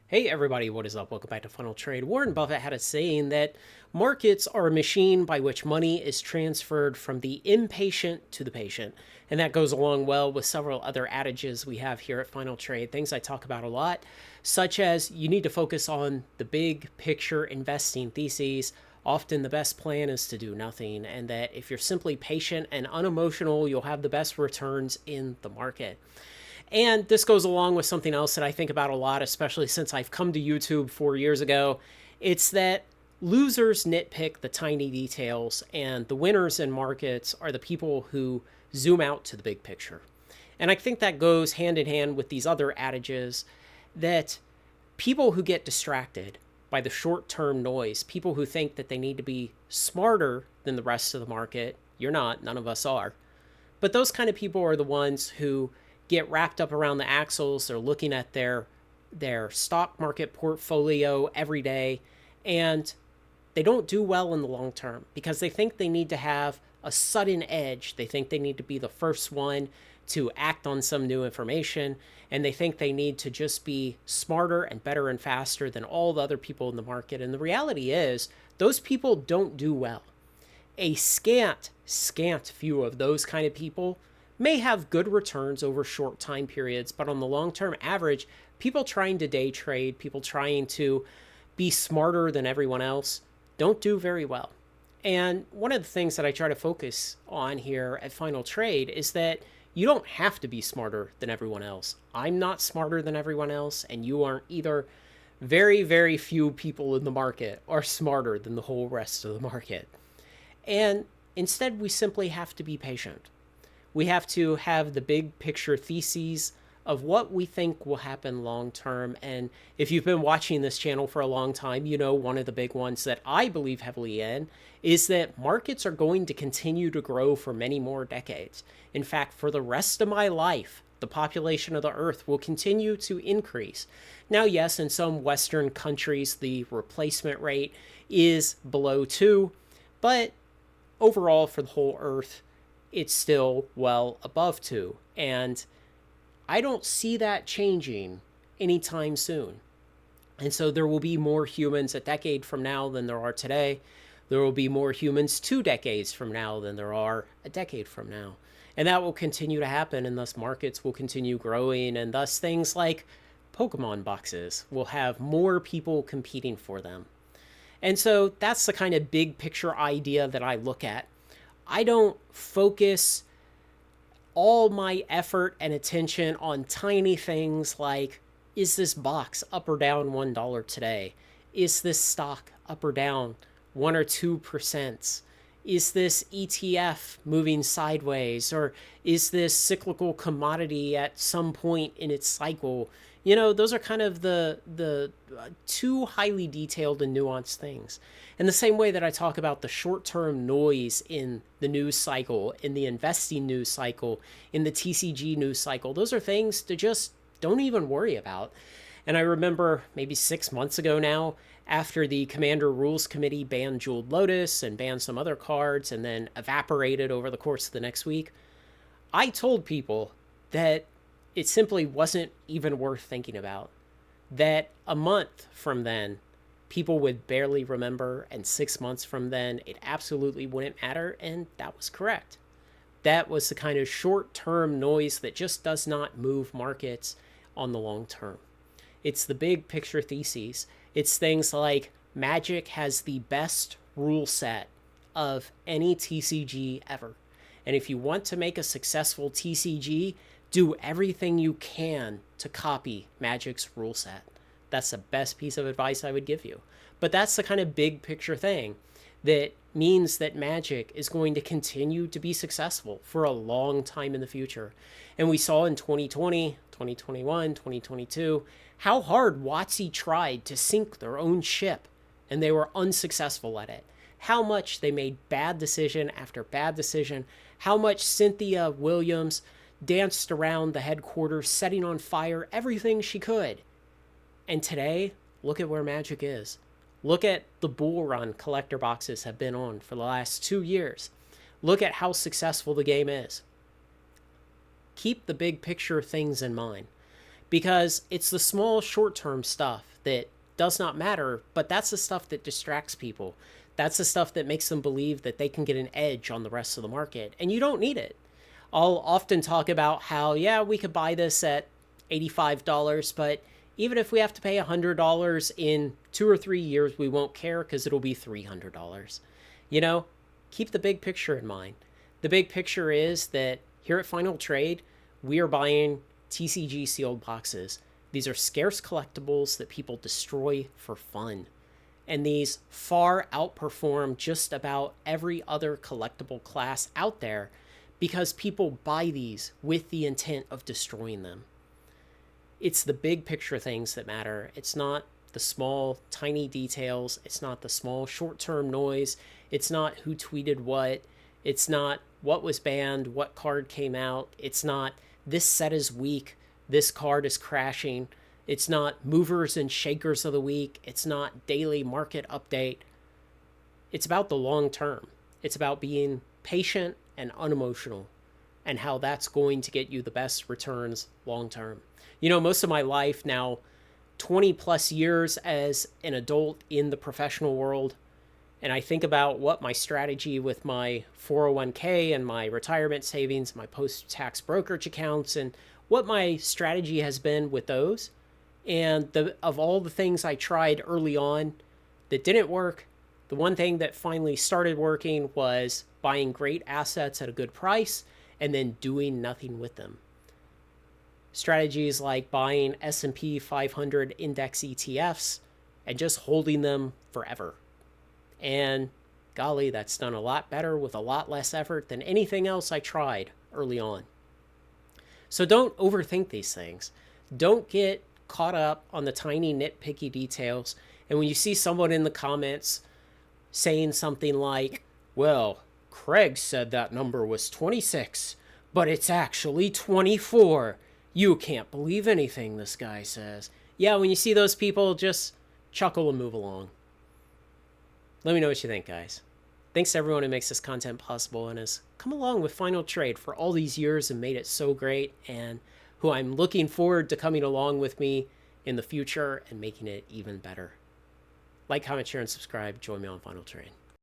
Hey everybody, what is up? Welcome back to Funnel Trade. Warren Buffett had a saying that markets are a machine by which money is transferred from the impatient to the patient. And that goes along well with several other adages we have here at Funnel Trade, things I talk about a lot, such as you need to focus on the big picture investing theses. Often the best plan is to do nothing, and that if you're simply patient and unemotional, you'll have the best returns in the market. And this goes along with something else that I think about a lot, especially since I've come to YouTube 4 years ago. It's that losers nitpick the tiny details, and the winners in markets are the people who zoom out to the big picture. And I think that goes hand in hand with these other adages that people who get distracted by the short term noise, people who think that they need to be smarter than the rest of the market, you're not, none of us are. But those kind of people are the ones who get wrapped up around the axles. They're looking at their stock market portfolio every day, and they don't do well in the long term because they think they need to have a sudden edge. They think they need to be the first one to act on some new information, and they think they need to just be smarter and better and faster than all the other people in the market. And the reality is, those people don't do well. A scant few of those kind of people may have good returns over short time periods, but on the long-term average, people trying to day trade, people trying to be smarter than everyone else, don't do very well. And one of the things that I try to focus on here at Final Trade is that you don't have to be smarter than everyone else. I'm not smarter than everyone else, and you aren't either. Very, very few people in the market are smarter than the whole rest of the market. And instead, we simply have to be patient. We have to have the big picture theses of what we think will happen long term. And if you've been watching this channel for a long time, you know one of the big ones that I believe heavily in is that markets are going to continue to grow for many more decades. In fact, for the rest of my life, the population of the earth will continue to increase. Now, yes, in some Western countries, the replacement rate is below 2, but overall for the whole earth, it's still well above 2. And I don't see that changing anytime soon. And so there will be more humans a decade from now than there are today. There will be more humans 2 decades from now than there are a decade from now. And that will continue to happen, and thus markets will continue growing, and thus things like Pokemon boxes will have more people competing for them. And so that's the kind of big picture idea that I look at. I don't focus all my effort and attention on tiny things like, is this box up or down $1 today? Is this stock up or down 1 or 2%? Is this ETF moving sideways? Or is this cyclical commodity at some point in its cycle? You know, those are kind of the too highly detailed and nuanced things. In the same way that I talk about the short-term noise in the news cycle, in the investing news cycle, in the TCG news cycle, those are things to just don't even worry about. And I remember maybe 6 months ago now, after the Commander Rules Committee banned Jeweled Lotus and banned some other cards and then evaporated over the course of the next week, I told people that it simply wasn't even worth thinking about. That a month from then, people would barely remember, and 6 months from then, it absolutely wouldn't matter, and that was correct. That was the kind of short-term noise that just does not move markets on the long term. It's the big picture theses. It's things like Magic has the best rule set of any TCG ever. And if you want to make a successful TCG, do everything you can to copy Magic's rule set. That's the best piece of advice I would give you. But that's the kind of big picture thing that means that Magic is going to continue to be successful for a long time in the future. And we saw in 2020, 2021, 2022, how hard WotC tried to sink their own ship, and they were unsuccessful at it. How much they made bad decision after bad decision, how much Cynthia Williams danced around the headquarters, setting on fire everything she could. And today, look at where Magic is. Look at the bull run collector boxes have been on for the last 2 years. Look at how successful the game is. Keep the big picture things in mind. because it's the small short-term stuff that does not matter, but that's the stuff that distracts people. That's the stuff that makes them believe that they can get an edge on the rest of the market, and you don't need it. I'll often talk about how, yeah, we could buy this at $85, but even if we have to pay $100 in 2 or 3 years, we won't care because it'll be $300. You know, keep the big picture in mind. The big picture is that here at Final Trade, we are buying TCG sealed boxes. These are scarce collectibles that people destroy for fun. And these far outperform just about every other collectible class out there because people buy these with the intent of destroying them. It's the big picture things that matter. It's not the small, tiny details. It's not the small, short-term noise. It's not who tweeted what. It's not what was banned, what card came out. It's not this set is weak, this card is crashing. It's not movers and shakers of the week. It's not daily market update. It's about the long term. It's about being patient and unemotional and how that's going to get you the best returns long term. You know, most of my life now, 20 plus years as an adult in the professional world, and I think about what my strategy with my 401k and my retirement savings, my post-tax brokerage accounts, and what my strategy has been with those. And of all the things I tried early on that didn't work, the one thing that finally started working was buying great assets at a good price and then doing nothing with them. Strategies like buying S&P 500 index ETFs and just holding them forever. And golly, that's done a lot better with a lot less effort than anything else I tried early on. So don't overthink these things. Don't get caught up on the tiny nitpicky details. And when you see someone in the comments saying something like, well, Craig said that number was 26, but it's actually 24. You can't believe anything this guy says. Yeah, when you see those people, just chuckle and move along. Let me know what you think, guys. Thanks to everyone who makes this content possible and has come along with Final Trade for all these years and made it so great, and who I'm looking forward to coming along with me in the future and making it even better. Like, comment, share, and subscribe. Join me on Final Trade.